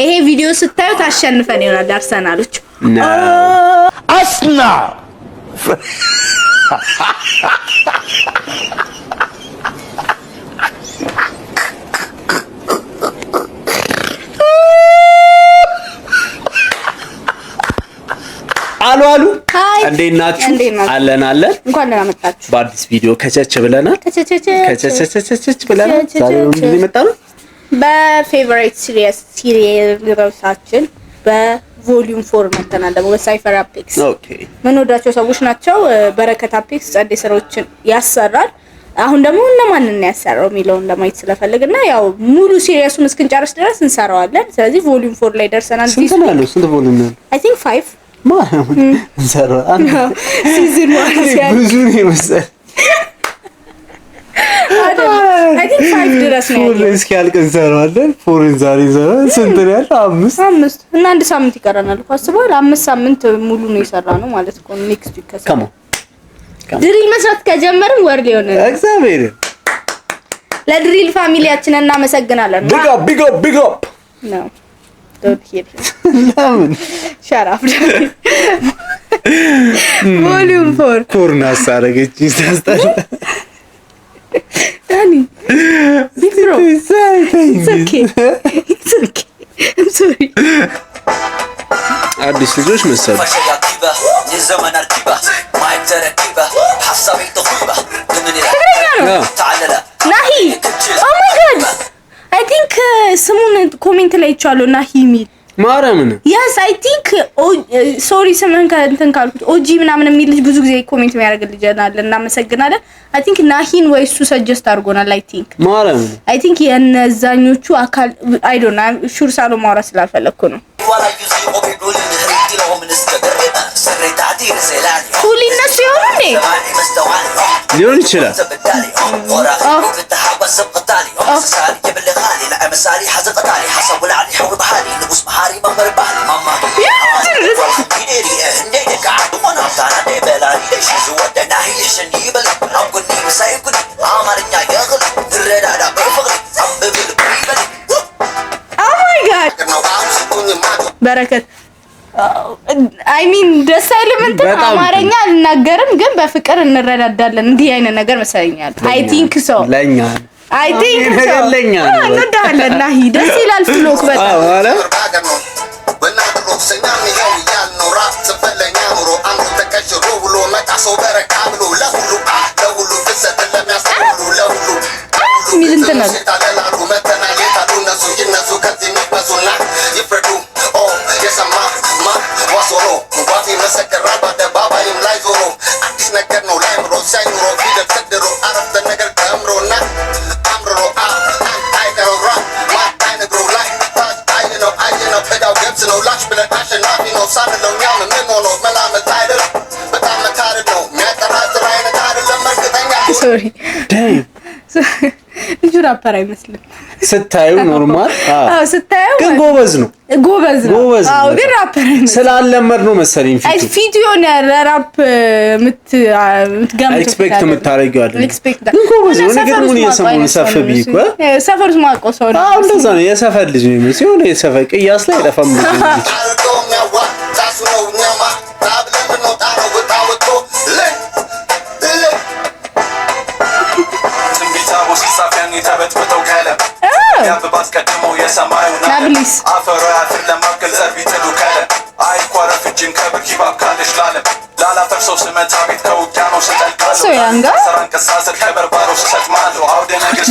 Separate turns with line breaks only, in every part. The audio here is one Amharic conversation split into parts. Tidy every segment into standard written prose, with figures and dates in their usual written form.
ይሄ ቪዲዮ ስታዩ ታሸንፈን ይሆናል አርሰናሎች
አስና አሉ እንዴት ናችሁ? አለን
እንኳን ደህና መጣችሁ።
በአዲስ ቪዲዮ ከቸች ብለናል። ዛሬ ምን ይመጣሉ?
በፌቨራይት ሲሪየሳችን በቮሊዩም 4 መተናል። ደግሞ በሳይፈር አፔክስ ምን ወዳቸው ሰዎች ናቸው። በረከት አፔክስ ጸዴ ስራዎችን ያሰራል። አሁን ደግሞ እነማንን ያሰራው የሚለውን ለማየት ስለፈልግና ያው ሙሉ ሲሪየሱን እስክንጨርስ ድረስ እንሰራዋለን። ስለዚህ ቮሊዩም 4 ላይ ደርሰናል።
ስንት ቮሊዩም ነው?
አይ ቲንክ 5
እንሰራ
ሲዝን 1 ብዙ ነው
መሰለኝ።
አይ ቲንክ 5 ድረስ ነው ያለው።
እስኪ ያልቅ እንሰራዋለን። ፎርን ዛሬ እንሰራዋለን። ስንት ነው ያለው? 5
እና አንድ ሳምንት ይቀረናል እኮ አስበዋል። 5 ሳምንት ሙሉ ነው የሰራነው ማለት እኮ ኔክስት ዊክ ከሰራ ድሪል መስራት ከጀመርን ወር ሊሆን ነው።
እግዚአብሔር
ለድሪል ፋሚሊያችን እናመሰግናለን።
ቢግ አፕ
ነው ዶንት ሂር
ለምን
ሻራፍ ቮሊዩም 4
ኮርና ሳረገች ይስታስታል
ዳኒ ቢግ ብሮ it's okay I'm sorry
አዲስ ልጆች መሰሉ
የዘመን አርኪባ ማይተረኪባ ሐሳቤ ተኹባ
ናሂ ኦ ማይ ጋድ I think someone comment ላይ ይቻለው ናሂ ሚል
ማራምን
yes I think sorry ሰመን እንትን ካልኩት ኦጂ ምናምን የሚል ልጅ ብዙ ጊዜ ኮሜንት የሚያደርግልኝ አለ እና መሰግናለን I think ናሂን ወይ እሱ ሰጀስት አድርጎናል I think
ማራምን
I think የነዛኞቹ አካል I don't know ሹር ሳሎ ማውራት ስላልፈለኩ ነው ሁሉ እነሱ ይሆናል
ሊሆን ይችላል
በረከት I mean ደስ አይልም እንትን አማርኛ አልናገርም ግን በፍቅር እንረዳዳለን እንዲህ አይነት ነገር መሰለኛል I think so
ለኛ
I think so
ለኛ
እንወዳለን ናሂ ደስ ይላል ፍሎክ በጣም
አረ
ሚል እንትን ነው sorry ልጁ ራፐር አይመስልም
ስታዩ ኖርማል
ስታዩ
ግን ጎበዝ ነው
አዎ ግን ራፐር አይመስልም
ስላልለመድ ነው መሰለኝ
ፊቱ የሆነ ራፕ ምትገምቱ
ኤክስፔክት የምታረጊው አይደል ግን ጎበዝ ነው ነገር ምን የሰሞኑ ሰፈብ ይቆ
ሰፈር ማቆ ሰው ነው
አዎ እንደዛ ነው የሰፈር ልጅ ነው የሚመስለው የሆነ የሰፈር ቅያስ ላይ ደፋም ልጅ
ናብሊስ
አፈራ ለማከል ዘርቢተሉ ካለ አይቆረፍ እጅን ከብኪባ ካለሽ ላለም ላላፈርሶ ስመታ ቤት ከውቅያኖስ ተልካለ ሰራንከሳሰር ከበርባሮስ ሰጥማለው አውደ ነገር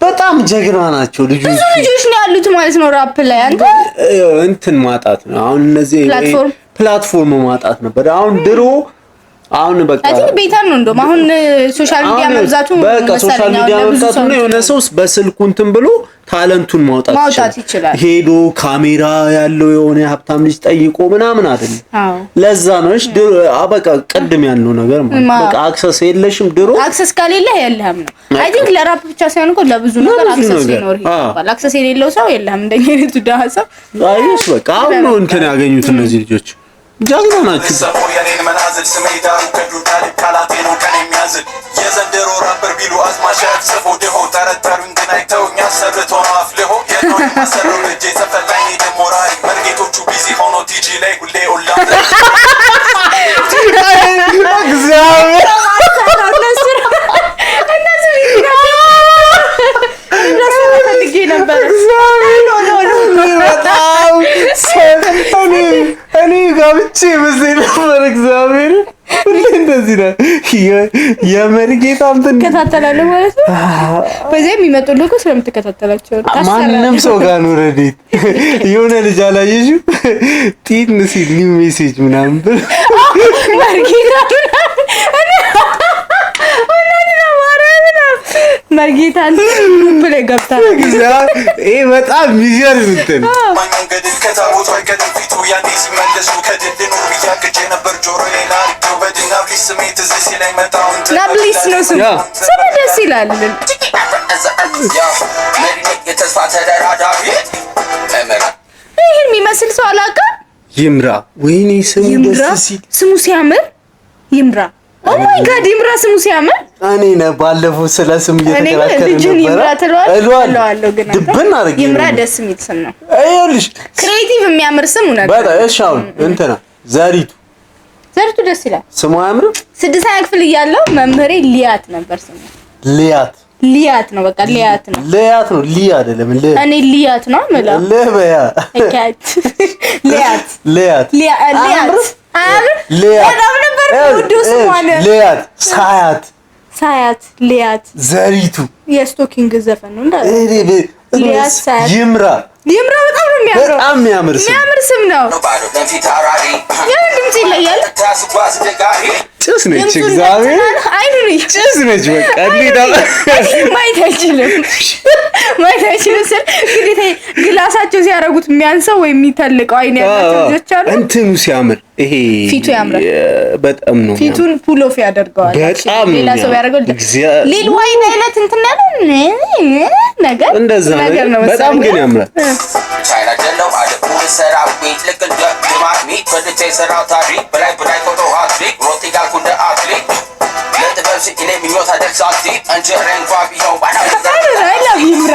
በጣም ጀግና ናቸው ልጆች
ብዙ ልጆች ነው ያሉት ማለት ነው ራፕ ላይ አንተ
እንትን ማጣት ነው አሁን እነዚህ ፕላትፎርም ማጣት ነበር አሁን ድሮ አሁን በቃ
አይ ቲንክ ቤተር ነው እንደውም አሁን ሶሻል ሚዲያ መብዛቱ
በቃ ሶሻል ሚዲያ መብዛቱ ነው የሆነ ሰው በስልኩ እንትን ብሎ ታለንቱን ማውጣት
ይችላል
ሄዶ ካሜራ ያለው የሆነ ሀብታም ልጅ ጠይቆ ምናምን አይደል
አዎ
ለዛ ነው እሺ በቃ ቀድም ያለው ነገር ማለት በቃ አክሰስ የለሽም ድሮ
አክሰስ ካሌለ የለህም ነው አይ ቲንክ ለራፕ ብቻ ሳይሆን እኮ ለብዙ ነገር አክሰስ ሊኖር ይችላል አክሰስ የሌለው ሰው የለህም እንደኛ አይነቱ ዳሃ ሰው
አይስ በቃ አሁን ነው እንትን ያገኙት እነዚህ ልጆች ጃግና ናችሁ
ሰው የኔን መናዝል ስሜዳሩ ከዱዳል ካላቴኑ ከኔ የሚያዝል የዘንድሮ ራፐር ቢሉ አዝማሽ ጽፎ ድሆ ጠረጠሩኝ ግን አይተውኝ አሰርቶ ነው አፍልሆ የነው የማሰረው ልጄ ተፈላኝ ደሞ ራይ መርጌቶቹ ቢዚ ሆኖ ቲጂ ላይ ሁሌ ኦላ
እግዚአብሔር እኔ ጋብቼ መስሎኝ ነበር። እግዚአብሔር እንደዚህ ነው የመርጌታ እንትን
ከታተላለህ ማለት ነው። በዚህ የሚመጡልህ እኮ ስለምትከታተላቸው
ማንም ሰው ጋር ነው ረዲት የሆነ ልጅ አላየሽም? ጢን ሲል ኒው ሜሴጅ ምናምን ብር
መርጌታ መርጌታን ብለ ገብታ
ይሄ በጣም የሚገርም እንትን
መንገድ ከታቦቱ አይቀድም ፊቱ ያኔ ሲመለሱ ከድልድኑ እያቅጄ ነበር ጆሮዬ ላርጌው በድና ብሊስ ስሜት እዚህ ሲላይ መጣውን
ናብሊስ ነው ስሙ ደስ ይላል።
የተስፋ ተደራዳሪ
ይህን የሚመስል ሰው አላውቅም።
ይምራ ወይኔ ስሙ ደስ ሲል
ስሙ ሲያምር ይምራ ኦ ማይ ጋድ ይምራ ስሙ ሲያምር
እኔ ነው ባለፈው ስለ ስም እየተከራከረ ነበር።
ይምራ ተለዋለሁ ግን
ድብን አድርጌ
ይምራ ደስ የሚል ስም ነው።
አይልሽ
ክሬቲቭ የሚያምር ስም ነው።
በጣም እሺ። አሁን እንትና ዘሪቱ
ደስ ይላል።
ስሙ አያምርም?
6ኛ ክፍል እያለሁ መምህሬ ሊያት ነበር ስሙ። ሊያት ነው በቃ ሊያት ነው ሊ አይደለም እኔ ሊያት ነው ማለት
ለበያ ሊያት በጣም ነበር ወደው ስሟን ሳያት ሊያት ዘሪቱ
የስቶኪንግ ዘፈን ነው እንዳለ ሊያት ሳያት
ይምራ
በጣም ነው የሚያምረው።
በጣም የሚያምር ስም
ነው። ድምጽ ይለያል።
ጭስ ነች እግዚአብሔር ጭስ ነች በቃ እንዴት
ማየት አይችልም ስል ግዴታ ግላሳቸው ሲያረጉት የሚያንሰው ወይ የሚተልቀው አይን ያላቸው ልጆች አሉ።
እንትኑ ሲያምር ይሄ
ፊቱ ያምራል
በጣም ነው
ፊቱን ፑል ኦፍ ያደርገዋል። ሌላ ሰው ያደርገው ሊል ዋይን አይነት እንትን ያለው ነገር
እንደዛ ነው። በጣም ግን ያምራል።
ቻይና ደለው አደቡ ሰራዊት ለቀል ደማሚ በደቴ ሰራው ታሪክ በላይ ቆጦ አትሪክ ሮቲ ጋልኩንደ አትሪክ ለጥበብ ሲኔ ሚኞታ ደርሳቲ አንጀረን ፋቢዮ ባና
ይምራ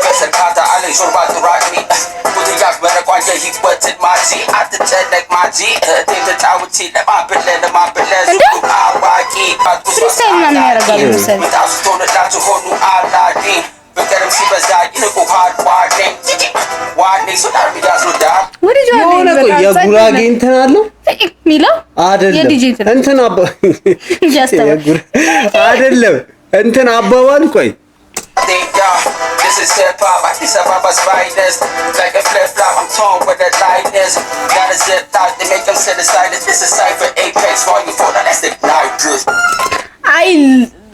ከሰካታ አለ ሾርባ ጥራኒ ቁጥያፍ በረቋየ ህይወት ማጂ አትጨነቅ ማጂ ተጫውቲ ለማብለ አዋቂ
ክርስቲያን ነው የሚያደርጋሉ መሰለኝ
ታስቶነላችሁ ሆኑ አላዲ በቀረም ሲበዛ ይንቁሃል ዋኔ ሱዳር ቢዳስሩዳ
የጉራጌ እንትን አለው
ሚለው
አይደለም እንትን አይደለም እንትን አባባል ቆይ
This is hip hop, I see some of us finest. Like a flip flop, I'm torn with the lightness. Got a zip thought to make them sit aside. This is Cypher Apex, volume 4, now that's the night.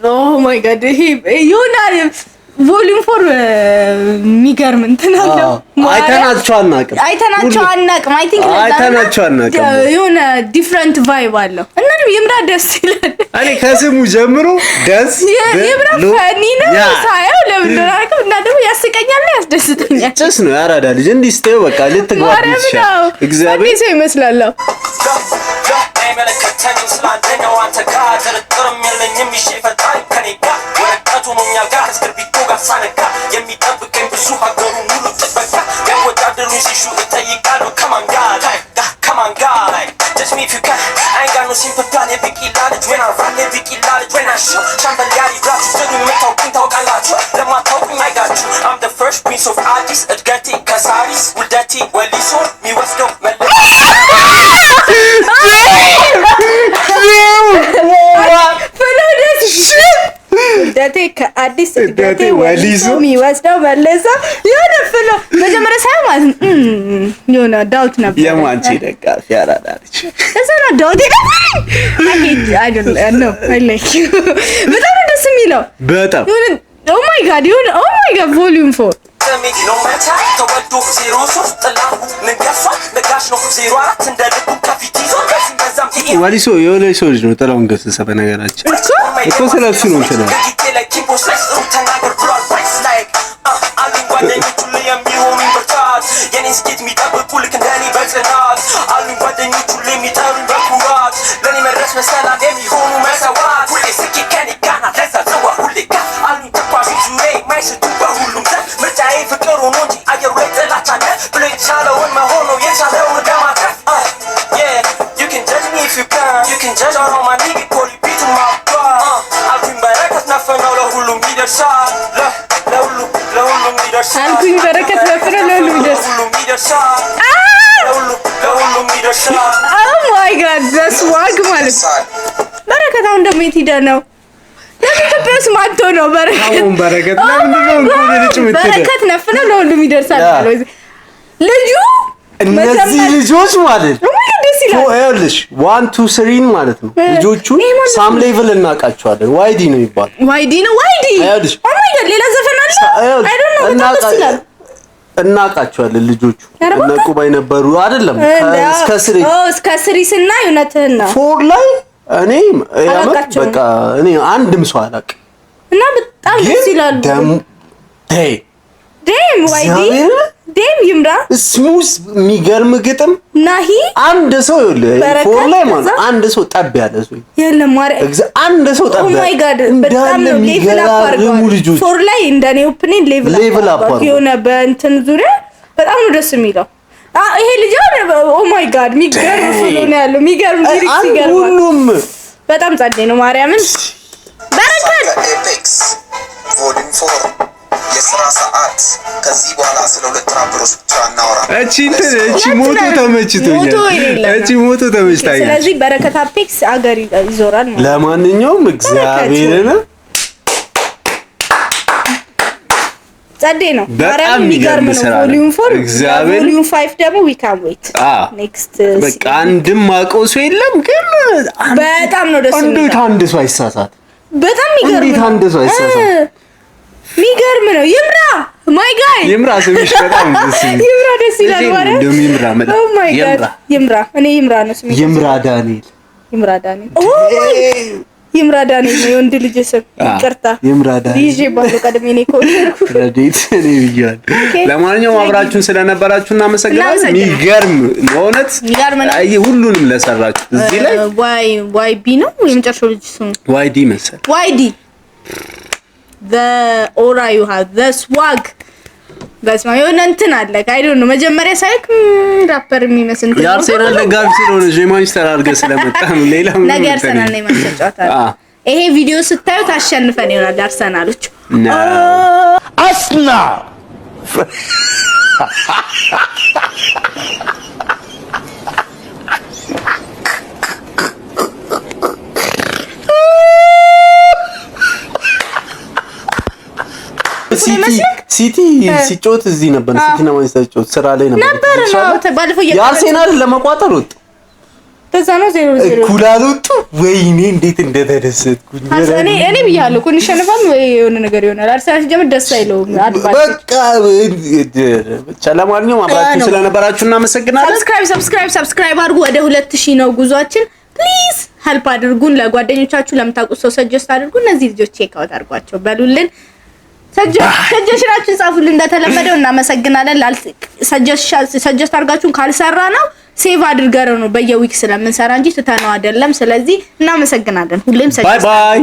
Oh my god, you not ቮሊዩም 4 የሚገርም እንትን አለው።
አይተናቸው አናውቅም። አይ
ቲንክ
አይተናቸው አናውቅም።
የሆነ ዲፍረንት ቫይብ አለው እና ይምራ ደስ ይላል።
እኔ ከስሙ ጀምሮ ደስ
ይምራ ፈኒ ነው ሳይው ለምንድነው እና ደግሞ ያስቀኛል ያስደስተኛል።
ጭስ ነው ያራዳ ልጅ እንዲህ ስትይው በቃ ልትግባብ ይችላል። እግዚአብሔር
ሰው ይመስላል።
መለከተኝ ስላንተኛው አንተ ጋር ጥርጥርም የለኝም ይሸፈታል ከኔ ጋር ወረቀቱ ሞኛል ጋር እስክርቢቶ ጋር ሳነካ የሚጠብቀኝ ብዙ ሀገሩ ሙሉ ጥበቃ ያወዳደሩኝ ሲሹ እጠይቃለሁ ከማን ጋር just me if you can I ain't got no sympathy on every kid knowledge when I run every kid knowledge when I shoot Chambaliari drops still me talking talkalachu let my talking I got you I'm the first prince of artists Edgati Kasaris Wildati Waliso me what's no ደቴ ከአዲስ ደቴ ወሊሶ የሚወስደው መለሰ የሆነ ፍሎ መጀመሪያ ሳይሆን የሆነ ዳውት ነበር።
የማንቺ ደጋፊ ያራዳለች
እዛ ነው ዳውት በጣም ደስ የሚለው
በጣም
ኦ ማይ ጋድ ቮሊዩም 4
ተወዶ 03 ጥላሁ ንገሷ ነጋሽ ነው 04 እንደልቡ ከፊት ይዞ በዛም
ወሊሶ የሆነ ሰው ልጅ ነው ጥላውን ገሰሰ በነገራችን እኮ ስለሱ ነው እንትን
የኔን ስኬት የሚጠብቁ ልክ እንደኔ በጽናት አሉኝ ጓደኞች ሁሌ የሚጠሩኝ በኩራት ለኔ መድረስ መሰላል የሚሆኑ መሰዋት ሁሌ ስኬት ከኔ ጋር ናት ለዛ ጽዋ ሁሌ ጋር አሉኝ ተጓዦች ዙሪያ የማይስቱ በሁሉም ዘንድ ምርጫዬ ፍቅር ሆኖ እንጂ አየሩ ላይ ጥላቻ አለ ብሎ የተሻለውን መሆን ነው የቻለውን ለማትረፍ You can judge me if you can You can judge all my nigga call you beat my bar አልኩኝ በረከት ነፍነው ለሁሉም ይደርሳል ለሁሉም ይደርሳል
አልኩኝ በረከት ነፍነው ለሁሉም ይደርሳል ለሁሉም ይደርሳል Oh my god that's ዋግ ማለት በረከት አሁን ደግሞ የት ሄደ ነው ለምን ማቶ ነው
በረከት ለምንድነው እንቆልልጭ ምትደ
በረከት ነፍነው ለሁሉም ይደርሳል ልጁ
እነዚህ ልጆች ማለት ይኸውልሽ 1 2 3 ማለት ነው ልጆቹ ሳም ሌቭል እናቃቸዋለን ዋይዲ ነው ይባል
ዋይዲ ይኸውልሽ ኦ ማይ ጋድ ሌላ ዘፈን አለ አይ ዶንት ኖ
እናቃቸዋለን ልጆቹ እነ ቁባይ ነበሩ አይደለም እስከ ስሪ
ስናይ እውነትህን ነው
ፎር ላይ እኔ በቃ እኔ አንድም ሰው አላቅ
እና በጣም ደስ ይላሉ ደም ዋይዲ ደም ይምራ
ስሙዝ የሚገርም ግጥም
ናሂ
አንድ ሰው ፎር ላይ ማለት አንድ ሰው ጠብ ያለ ሰው
የለም ማርያም
አንድ ሰው ጠብ
ኦ ማይ ጋድ በጣም ነው ሌቭል አፕ አድርገው ፎር ላይ እንደኔ ኦፕኒንግ ሌቭል አፕ የሆነ በእንትን ዙሪያ በጣም ነው ደስ የሚለው ይሄ ልጅ ኦ ማይ ጋድ የሚገርም ፍሎ ነው ያለው የሚገርም ሊሪክስ ይገርም
ሁሉም
በጣም ጸዴ ነው ማርያምን በረከት
ኤፒክስ ቮሊዩም 4 የሥራ ሰዓት ከዚህ በኋላ ስለ ሁለት ራፐሮች ብቻ እናወራ
እቺ ሞቶ ተመችቶኛል እቺ ሞቶ ተመችታኛል
ስለዚህ በረከት አፔክስ አገር ይዞራል ማለት
ለማንኛውም እግዚአብሔርን ጸዴ ነው
በጣም የሚገርም ነው ቮሊዩም 4 ቮሊዩም 5 ደግሞ we can wait ኔክስት
በቃ አንድም ማቆሶ የለም ግን
በጣም ነው ደስ የሚለው
አንድ ሰው አይሳሳት
በጣም የሚገርም
ነው አንድ ሰው አይሳሳት
የሚገርም ነው ይምራ ማይ ጋይ
ይምራ ስምሽ በጣም ደስ ይላል
ይምራ ደስ ይላል ማለት
እንደም ይምራ ማለት
ኦ ማይ ጋድ ይምራ እኔ ይምራ ነው ስሜ
ይምራ ዳንኤል
ኦ ማይ ይምራ ዳንኤል ነው ወንድ ልጅ ስም ይቅርታ
ይምራ ዳንኤል
ይዤ ባለው ቀድሜ ነው ኮንኩ
ረዲት እኔ ብያለሁ ለማንኛውም አብራችሁን ስለነበራችሁ እናመሰግናለን የሚገርም ነውነት አይ ሁሉንም ለሰራችሁ እዚህ ላይ
ዋይ ቢ ነው የመጨረሻው ልጅ ስሙ
ዋይዲ መሰል
ዋይዲ the aura you have the swag በስማ የሆነ እንትን አለ አይ ዶንት ኖ መጀመሪያ ሳይክ ራፐር የሚመስል እንትን
የአርሰናል ደጋፊ ስለሆነ የማንቸስተር አድርገህ ስለመጣ ነው ሌላ ምን
ነገር አርሰናል ነው ማስጨዋታ ይሄ ቪዲዮ ስታዩ ታሸንፈን ይሆናል አርሰናሎች
አስና ሲቲ ሲጮት እዚህ ነበር ሲቲና ማንቸስተር ሲጮት ስራ ላይ ነበር
ባለፈው
የአርሰናል ለመቋጠር ወጥ
ተዛ ነው 0-0
ኩላሉቱ ወይኔ እንዴት እንደተደሰትኩኝ
እኔ ብያለሁ ኩን ይሸነፋል ወይ የሆነ ነገር ይሆናል አርሰናል ሲጀምር ደስ አይለውም
በቃ ለማንኛውም አብራችሁ ስለነበራችሁ እናመሰግናለን
ሰብስክራይብ አድርጉ ወደ 2000 ነው ጉዟችን ፕሊዝ ሄልፕ አድርጉን ለጓደኞቻችሁ ለምታውቁት ሰው ሰጀስት አድርጉ እነዚህ ልጆች ቼክ አውት አድርጓቸው በሉልን ሰጀሽናችን ጻፉልን እንደተለመደው እናመሰግናለን ሰጀስት አድርጋችሁን ካልሰራ ነው ሴቭ አድርገረው ነው በየዊክ ስለምንሰራ እንጂ ተተናው አይደለም ስለዚህ እናመሰግናለን ሁሌም
ባይ ባይ